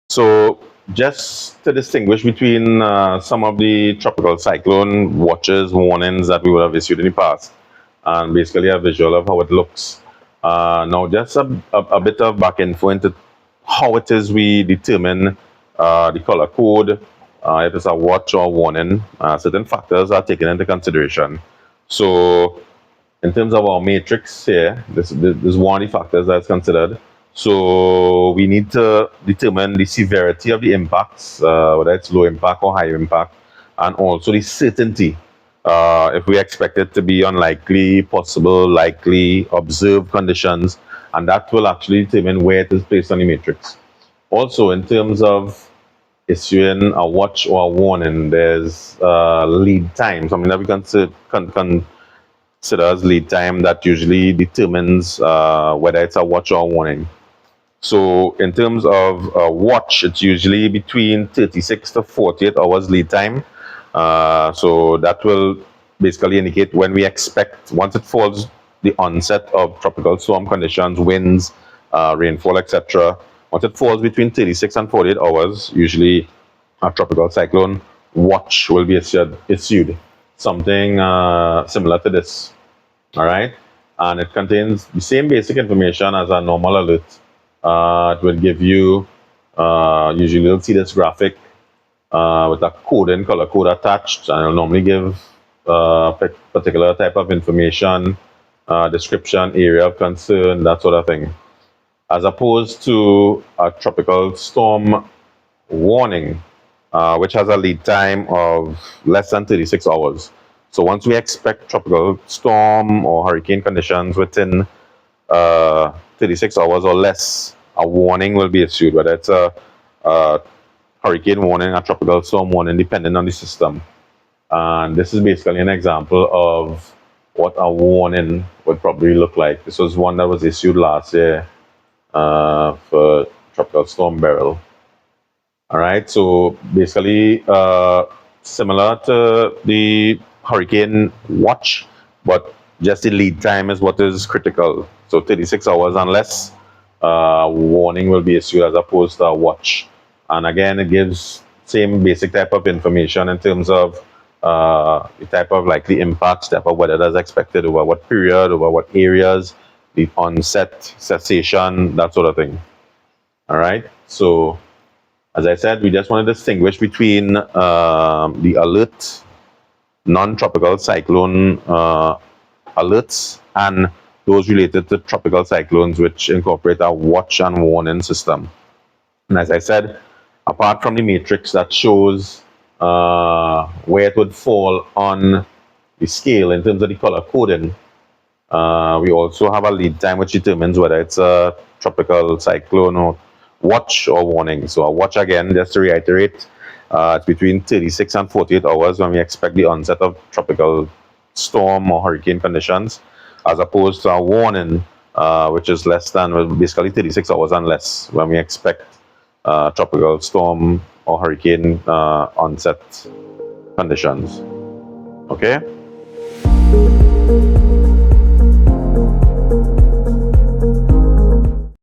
So, just to distinguish between some of the tropical cyclone watches, warnings that we would have issued in the past, and basically a visual of how it looks. Now, just a bit of back info into how it is we determine the color code, if it's a watch or warning. Certain factors are taken into consideration. So, in terms of our matrix here, this is one of the factors that's considered. So we need to determine the severity of the impacts, whether it's low impact or high impact, and also the certainty. If we expect it to be unlikely, possible, likely, observed conditions, and that will actually determine where it is placed on the matrix. Also, in terms of issuing a watch or a warning, there's lead time, something that we considers lead time that usually determines whether it's a watch or a warning. So in terms of a watch, it's usually between 36 to 48 hours lead time. So that will basically indicate when we expect, once it falls, the onset of tropical storm conditions, winds, rainfall, etc. Once it falls between 36 and 48 hours, usually a tropical cyclone watch will be issued. Something similar to this, all right? And it contains the same basic information as a normal alert. It will give you, usually you'll see this graphic with a code and color code attached, and it'll normally give particular type of information, description, area of concern, that sort of thing. As opposed to a tropical storm warning, which has a lead time of less than 36 hours. So once we expect tropical storm or hurricane conditions within 36 hours or less, a warning will be issued, whether it's a hurricane warning, a tropical storm warning, depending on the system. And this is basically an example of what a warning would probably look like. This was one that was issued last year for Tropical Storm Beryl. All right, so basically similar to the hurricane watch, but just the lead time is what is critical. So 36 hours and less, warning will be issued as opposed to a watch. And again, it gives same basic type of information in terms of the type of likely impacts, type of weather that's expected, over what period, over what areas, the onset, cessation, that sort of thing. All right, so as I said, we just want to distinguish between the alert, non-tropical cyclone alerts, and those related to tropical cyclones, which incorporate a watch and warning system. And as I said, apart from the matrix that shows where it would fall on the scale in terms of the color coding, we also have a lead time which determines whether it's a tropical cyclone or watch or warning. So a watch, again, just to reiterate, it's between 36 and 48 hours when we expect the onset of tropical storm or hurricane conditions, as opposed to a warning, which is less than, well, basically 36 hours and less when we expect tropical storm or hurricane onset conditions. Okay?